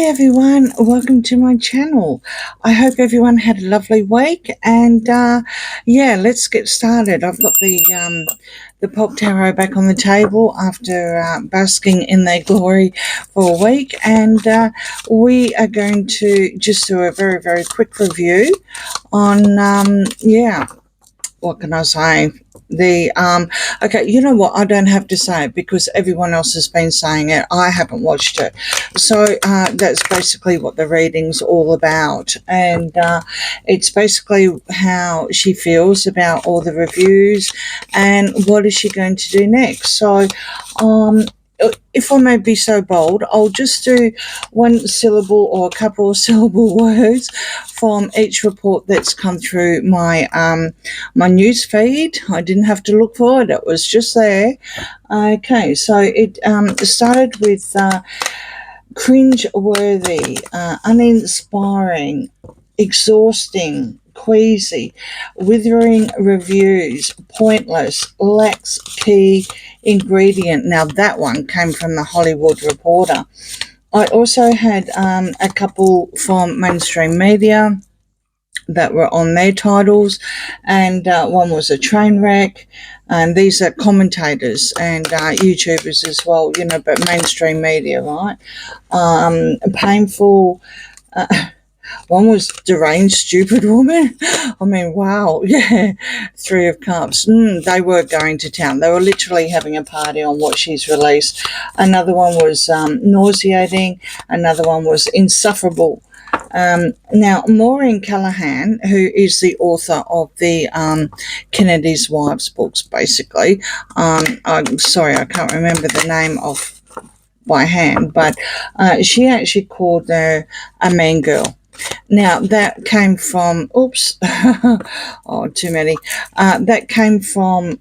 Hey everyone, welcome to my channel. I hope everyone had a lovely week, and yeah, let's get started. I've got the pop tarot back on the table after basking in their glory for a week, and we are going to just do a very quick review on yeah, what can I say? Okay, you know what? I don't have to say it because everyone else has been saying it. I haven't watched it, so that's basically what the reading's all about, and it's basically how she feels about all the reviews and what is she going to do next. So, if I may be so bold, I'll just do one syllable or a couple of syllable words from each report that's come through my my news feed. I didn't have to look for it; it was just there. Okay, so it started with cringe-worthy, uninspiring, exhausting, queasy, withering reviews, pointless, lacks key ingredient. Now that one came from the Hollywood Reporter. I also had a couple from mainstream media that were on their titles, and one was a train wreck, and these are commentators and YouTubers as well, you know, but mainstream media, right? Painful. One was deranged, stupid woman. I mean, wow, yeah. Three of Cups. They were going to town. They were literally having a party on what she's released. Another one was nauseating. Another one was insufferable. Now, Maureen Callahan, who is the author of the Kennedy's Wives books, basically. I'm sorry, I can't remember the name of by hand, but she actually called her a mean girl. Now, that came from, oops, oh, too many. That came from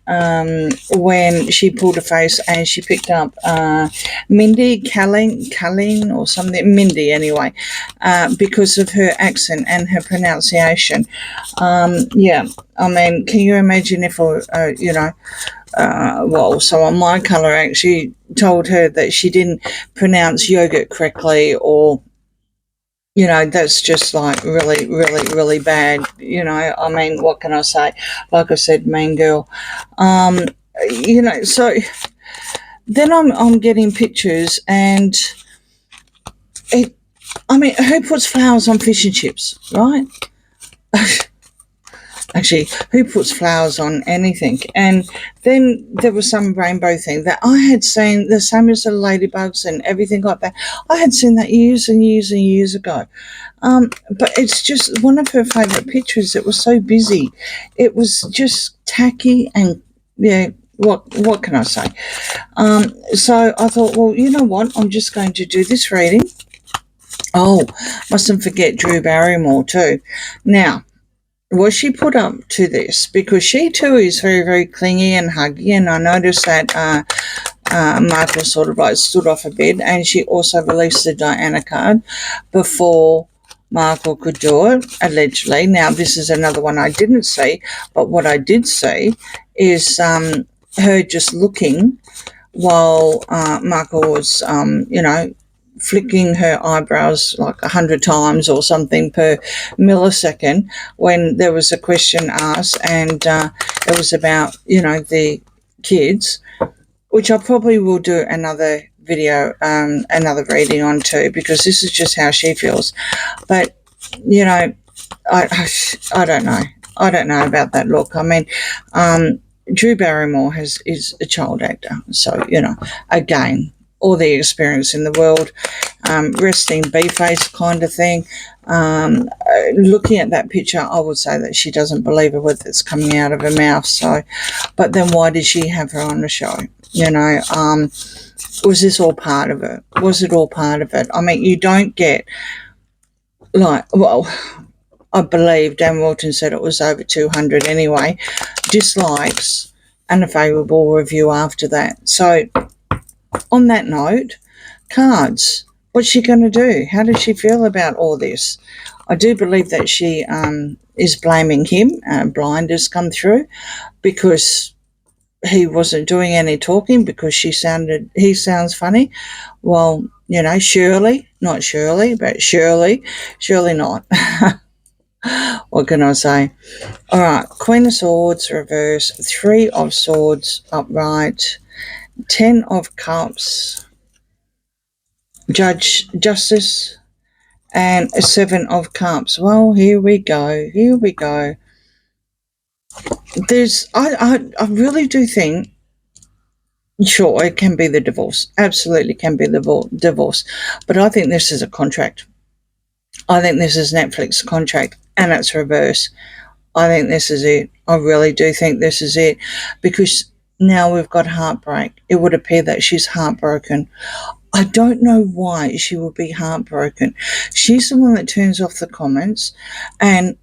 when she pulled a face and she picked up Mindy Kaling or something, Mindy anyway, because of her accent and her pronunciation. Yeah, I mean, can you imagine if, you know, well, someone my colour actually told her that she didn't pronounce yogurt correctly, or you know, that's just like really bad. You know, I mean, what can I say? Like I said, mean girl. You know, so then I'm getting pictures, and it. I mean, who puts flowers on fish and chips, right? Actually, who puts flowers on anything? And then there was some rainbow thing that I had seen, the same as the ladybugs and everything like that. I had seen that years and years ago. But it's just one of her favourite pictures. It was so busy. It was just tacky and, yeah, what can I say? So I thought, well, you know what? I'm just going to do this reading. Oh, mustn't forget Drew Barrymore too. Now, was she put up to this? Because she too is very clingy and huggy, and I noticed that Markle sort of like stood off a bit, and she also released the Diana card before Markle could do it, allegedly. Now, this is another one I didn't see, but what I did see is her just looking while Markle was, you know, flicking her eyebrows like 100 times or something per millisecond when there was a question asked, and it was about, you know, the kids, which I probably will do another video, another reading on too, because this is just how she feels. But, you know, I don't know. I don't know about that look. I mean, Drew Barrymore is a child actor, so, you know, again, all the experience in the world, resting B-face kind of thing. Looking at that picture, I would say that she doesn't believe a word that's coming out of her mouth. So, but then why did she have her on the show? You know, was this all part of it? Was it all part of it? I mean, you don't get, like, well, I believe Dan Walton said it was over 200 anyway, dislikes and a favourable review after that. So, on that note, cards. What's she going to do? How does she feel about all this? I do believe that she is blaming him. Blinders come through because he wasn't doing any talking because he sounds funny. Well, Surely, not Shirley, but surely not. What can I say? All right, Queen of Swords reverse, Three of Swords upright, 10 of Cups, Justice, and a 7 of Cups. Well, here we go. I really do think, sure, it can be the divorce. Absolutely can be the divorce. But I think this is a contract. I think this is Netflix contract, and it's reverse. I think this is it. I really do think this is it, because now we've got heartbreak. It would appear that she's heartbroken. I don't know why she would be heartbroken. She's the one that turns off the comments, and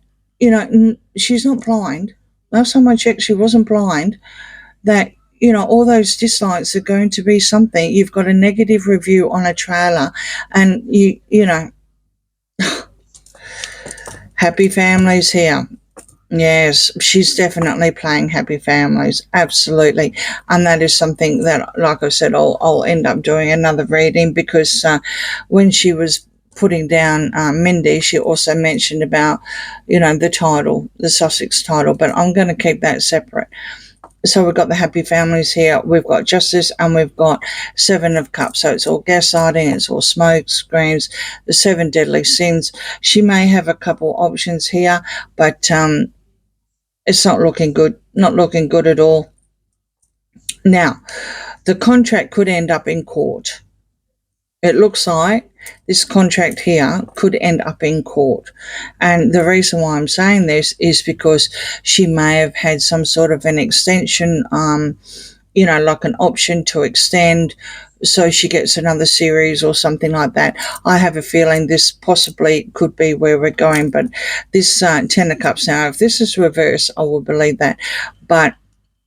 she's not blind. Last time I checked, she wasn't blind. That all those dislikes are going to be something. You've got a negative review on a trailer, and happy families here. Yes, she's definitely playing happy families, absolutely, and that is something that, like I said, I'll end up doing another reading, because when she was putting down Mindy, she also mentioned about the title, the Sussex title, but I'm going to keep that separate. So we've got the happy families here, we've got justice, and we've got 7 of Cups. So it's all gaslighting, it's all smoke screens, the 7 deadly sins. She may have a couple options here, but it's not looking good at all. Now, the contract could end up in court. It looks like this contract here could end up in court. And the reason why I'm saying this is because she may have had some sort of an extension, like an option to extend, so she gets another series or something like that. I have a feeling this possibly could be where we're going, but this 10 of Cups now, if this is reverse, I will believe that. But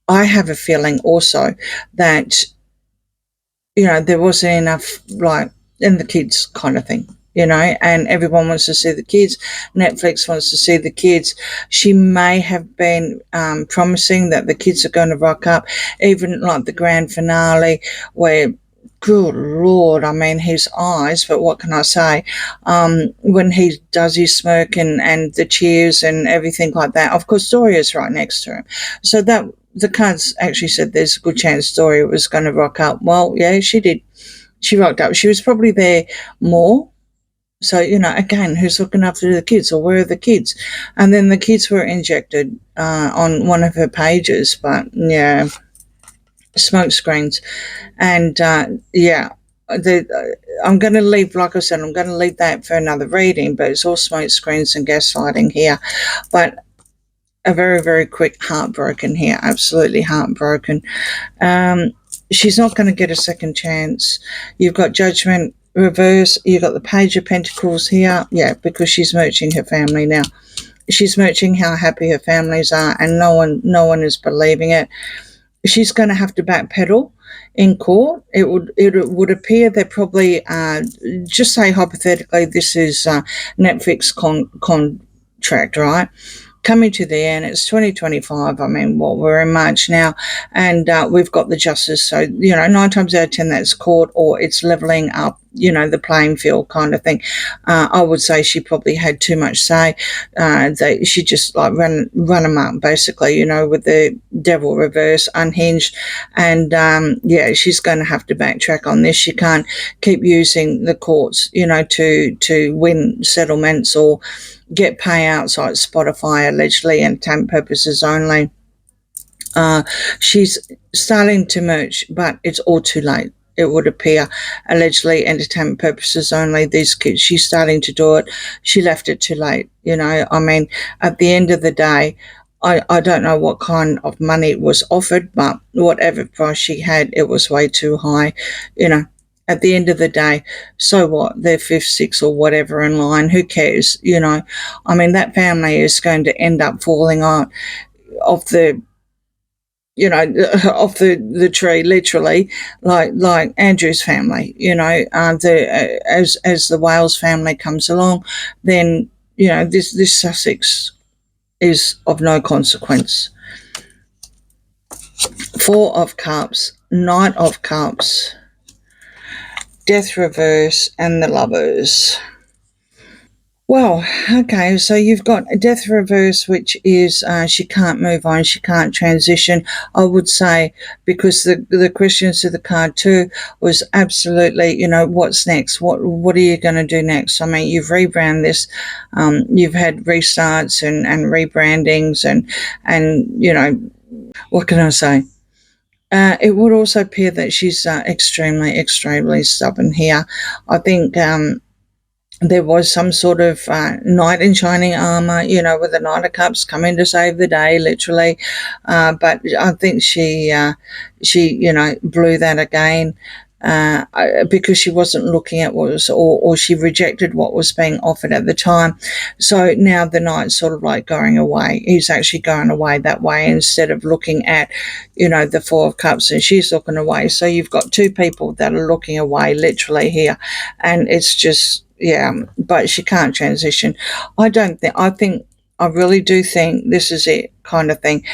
I have a feeling also that, there wasn't enough, like, in the kids kind of thing, and everyone wants to see the kids. Netflix wants to see the kids. She may have been promising that the kids are going to rock up, even like the grand finale, where, good Lord, I mean, his eyes, but what can I say? When he does his smirk and the cheers and everything like that, of course, Doria's right next to him. So that the cards actually said there's a good chance Doria was going to rock up. Well, yeah, she did. She rocked up. She was probably there more. So, again, who's looking after the kids, or where are the kids? And then the kids were injected on one of her pages, but yeah, smoke screens. And I'm going to leave, like I said, I'm going to leave that for another reading, but it's all smoke screens and gaslighting here. But a very, very quick heartbroken here, absolutely heartbroken. She's not going to get a second chance. You've got Judgment reverse. You've got the Page of Pentacles here. Yeah, because she's merging her family now. She's merging how happy her families are, and no one is believing it. She's going to have to backpedal in court. It would appear that probably, just say hypothetically, this is Netflix contract, right? Coming to the end. It's 2025. I mean, we're in March now, and we've got the justice. So, 9 times out of 10, that's court, or it's leveling up, the playing field kind of thing. I would say she probably had too much say. She just like run them up, basically, with the devil reverse, unhinged. And, she's going to have to backtrack on this. She can't keep using the courts, to win settlements or get payouts like Spotify, allegedly, and entertainment purposes only. She's starting to merge, but it's all too late. It would appear, allegedly, entertainment purposes only. These kids, she's starting to do it. She left it too late. I mean, at the end of the day, I don't know what kind of money was offered, but whatever price she had, it was way too high. At the end of the day, so what? They're 5th, 6th, or whatever in line. Who cares? I mean, that family is going to end up falling out off the, off the tree, literally, like Andrew's family. As the Wales family comes along, then this Sussex is of no consequence. 4 of Cups, Knight of Cups. Death reverse, and the Lovers. Well, okay, so you've got a death reverse, which is she can't move on, she can't transition. I would say because the question to the card too was absolutely, what's next? What are you going to do next? I mean, you've rebranded this, you've had restarts and rebrandings, and what can I say? It would also appear that she's extremely, extremely stubborn here. I think there was some sort of knight in shining armor, with the Knight of Cups coming to save the day, literally. But I think she, blew that again. Because she wasn't looking at what was, or she rejected what was being offered at the time. So now the knight's sort of like going away. He's actually going away that way instead of looking at, the Four of Cups, and she's looking away. So you've got two people that are looking away literally here. And it's just, yeah, but she can't transition. I really do think this is it kind of thing.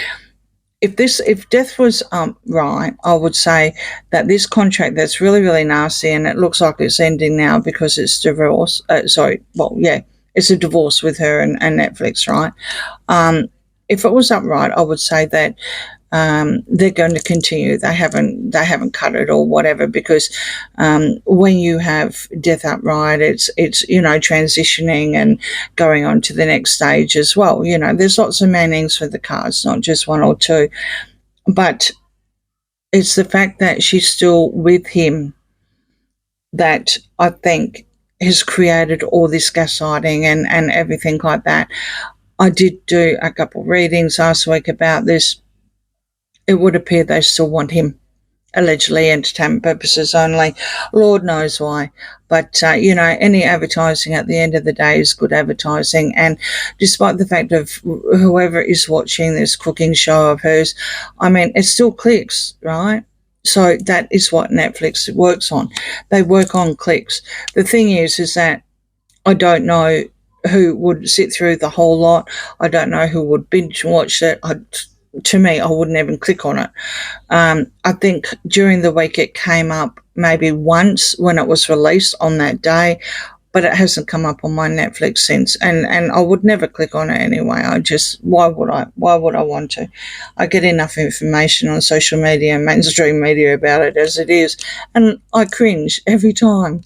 If death was right, I would say that this contract that's really, really nasty, and it looks like it's ending now because it's divorce. It's a divorce with her and Netflix, right? If it was upright, I would say that they're going to continue. They haven't cut it or whatever, because when you have death upright, it's transitioning and going on to the next stage as well. There's lots of meanings for the cards, not just one or two, but it's the fact that she's still with him that I think has created all this gaslighting and everything like that. I did do a couple of readings last week about this. It would appear they still want him, allegedly entertainment purposes only. Lord knows why. But, any advertising at the end of the day is good advertising. And despite the fact of whoever is watching this cooking show of hers, I mean, it still clicks, right? So that is what Netflix works on. They work on clicks. The thing is that I don't know who would sit through the whole lot. I don't know who would binge watch it. To me, I wouldn't even click on it. I think during the week it came up maybe once when it was released on that day, but it hasn't come up on my Netflix since. And I would never click on it anyway. Why would I? Why would I want to? I get enough information on social media and mainstream media about it as it is, and I cringe every time.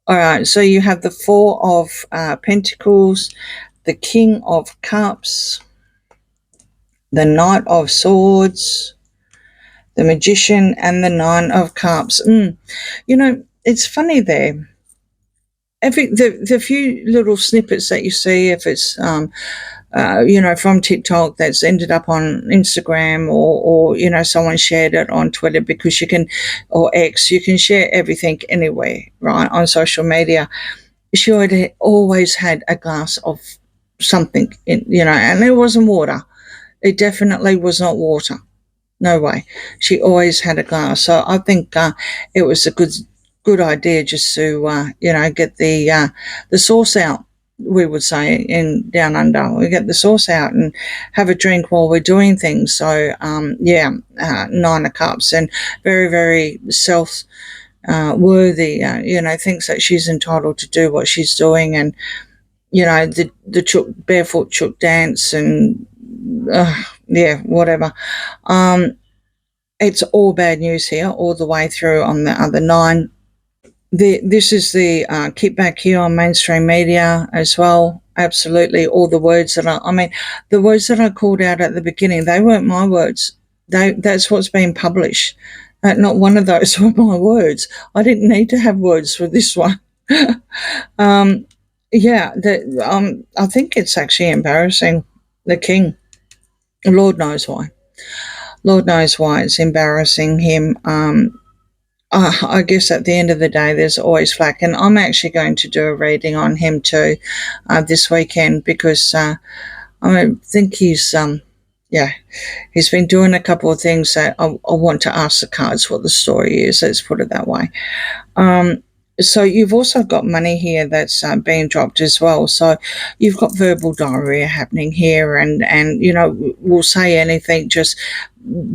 All right, so you have the Four of Pentacles, the King of Cups, the Knight of Swords, the Magician, and the Nine of Cups. It's funny there. The few little snippets that you see, if it's from TikTok that's ended up on Instagram, or someone shared it on Twitter, because you can, or X, you can share everything anywhere, right, on social media. She always had a glass of something, and it wasn't water. It definitely was not water. No way. She always had a glass. So I think it was a good idea just to get the sauce out. We would say in down under, we get the sauce out and have a drink while we're doing things. So Nine of Cups, and very, very self worthy. Thinks that she's entitled to do what she's doing, and the barefoot chook dance, and whatever. It's all bad news here, all the way through on the other nine. This is the kickback here on mainstream media as well. Absolutely, all the words the words that I called out at the beginning, they weren't my words. That's what's been published. Not one of those were my words. I didn't need to have words for this one. um, I think it's actually embarrassing. The king, Lord knows why. Lord knows why it's embarrassing him. I guess at the end of the day, there's always flack, and I'm actually going to do a reading on him too this weekend, because I think he's been doing a couple of things that I want to ask the cards what the story is. Let's put it that way. So you've also got money here that's being dropped as well. So you've got verbal diarrhea happening here, and we'll say anything just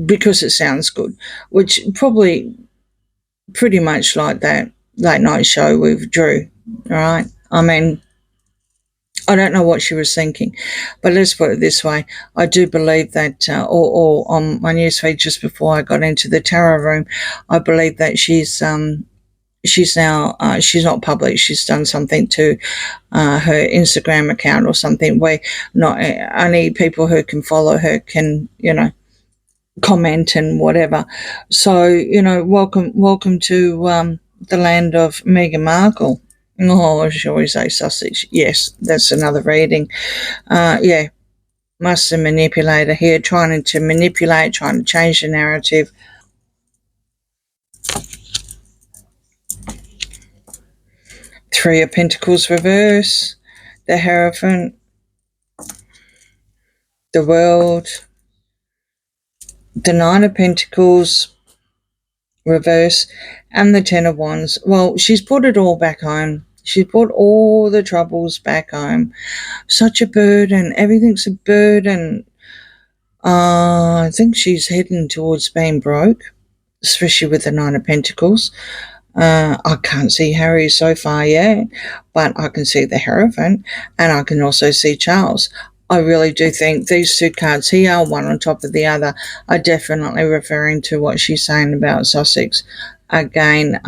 because it sounds good, which probably pretty much like that late night show with Drew, right? I mean, I don't know what she was thinking, but let's put it this way. I do believe that, or on my newsfeed just before I got into the tarot room, I believe that she's now, she's not public. She's done something to her Instagram account or something where not only people who can follow her can, comment and whatever. So, welcome to the land of Meghan Markle. Oh, shall we say Sussex? Yes, that's another reading. Yeah, master manipulator here, trying to manipulate, trying to change the narrative. Three of Pentacles reverse, the Hierophant, the World, the Nine of Pentacles reverse, and the Ten of Wands. Well, she's put it all back home. She's put all the troubles back home. Such a burden. Everything's a burden. I think she's heading towards being broke, especially with the Nine of Pentacles. I can't see Harry so far yet, but I can see the Hierophant, and I can also see Charles. I really do think these two cards here, one on top of the other, are definitely referring to what she's saying about Sussex. Again,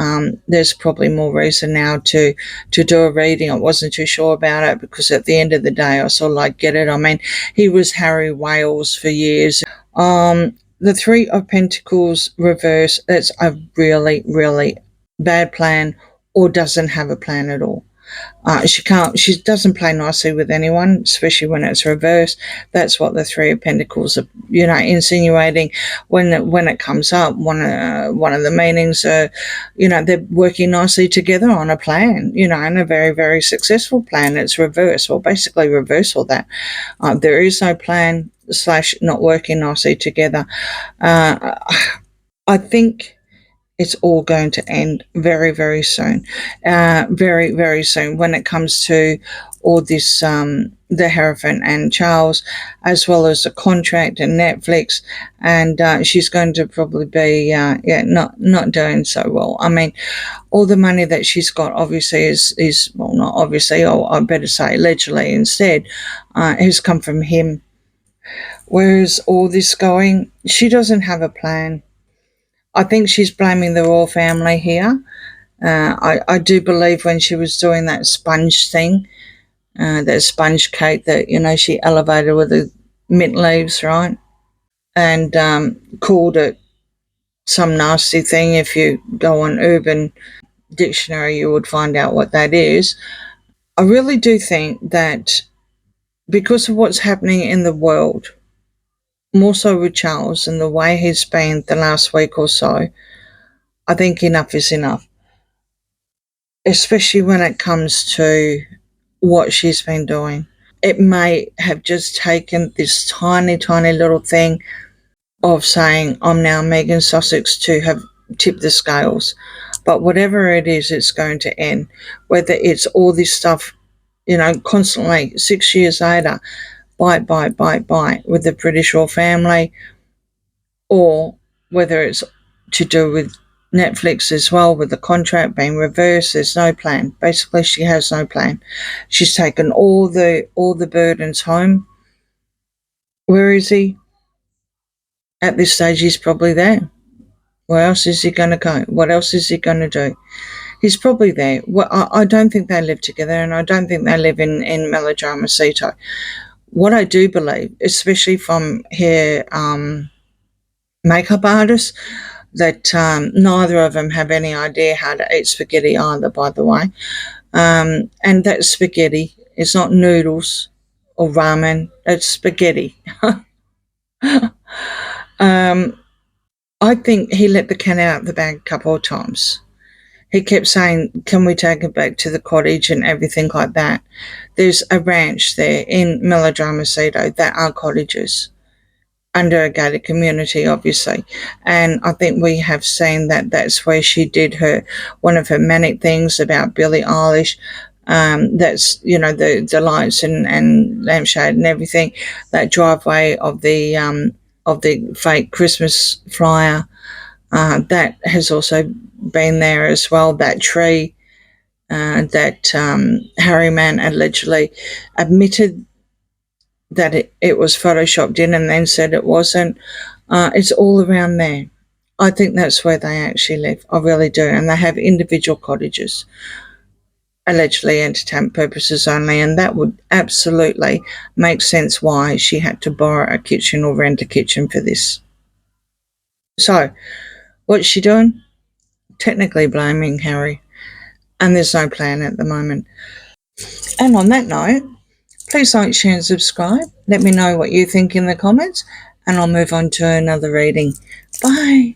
there's probably more reason now to do a reading. I wasn't too sure about it because at the end of the day, I sort of get it. I mean, he was Harry Wales for years. The Three of Pentacles reverse, that's a really, really bad plan, or doesn't have a plan at all. She doesn't play nicely with anyone, especially when it's reversed. That's what the Three of Pentacles are, insinuating when it comes up. One of the meanings are, they're working nicely together on a plan, and a very, very successful plan. It's reversed. Well, basically reverse all that. There is no plan / not working nicely together. I think it's all going to end very, very soon. Very, very soon when it comes to all this, the Hierophant and Charles, as well as the contract and Netflix. And she's going to probably be, not doing so well. I mean, all the money that she's got obviously is well, not obviously, or I better say allegedly instead, has come from him. Where's all this going? She doesn't have a plan. I think she's blaming the royal family here. I do believe when she was doing that sponge thing, that sponge cake that, she elevated with the mint leaves, right? And called it some nasty thing. If you go on Urban Dictionary, you would find out what that is. I really do think that because of what's happening in the world, more so with Charles and the way he's been the last week or so, I think enough is enough. Especially when it comes to what she's been doing. It may have just taken this tiny, tiny little thing of saying, I'm now Megan Sussex, to have tipped the scales. But whatever it is, it's going to end. Whether it's all this stuff, constantly 6 years later, bite with the British royal family, or whether it's to do with Netflix as well, with the contract being reversed. There's no plan. Basically, she has no plan. She's taken all the burdens home. Where is he? At this stage, he's probably there. Where else is he going to go? What else is he going to do? He's probably there. Well, I don't think they live together, and I don't think they live in melodrama Cito. What I do believe, especially from here, makeup artists, that neither of them have any idea how to eat spaghetti either, by the way. And that spaghetti is not noodles or ramen, it's spaghetti. I think he let the cat out of the bag a couple of times. He kept saying, can we take it back to the cottage and everything like that. There's a ranch there in Melodrama Cito that are cottages under a gated community, obviously. And I think we have seen that that's where she did one of her manic things about Billie Eilish. That's, the lights and lampshade and everything, that driveway of the fake Christmas flyer, that has also been there as well. That tree that Harry Mann allegedly admitted that it was photoshopped in and then said it wasn't. It's all around there. I think that's where they actually live. I really do. And they have individual cottages, allegedly entertainment purposes only, and that would absolutely make sense why she had to borrow a kitchen or rent a kitchen for this. So, what's she doing? Technically blaming Harry, and there's no plan at the moment. And on that note, please like, share, and subscribe. Let me know what you think in the comments, and I'll move on to another reading. Bye.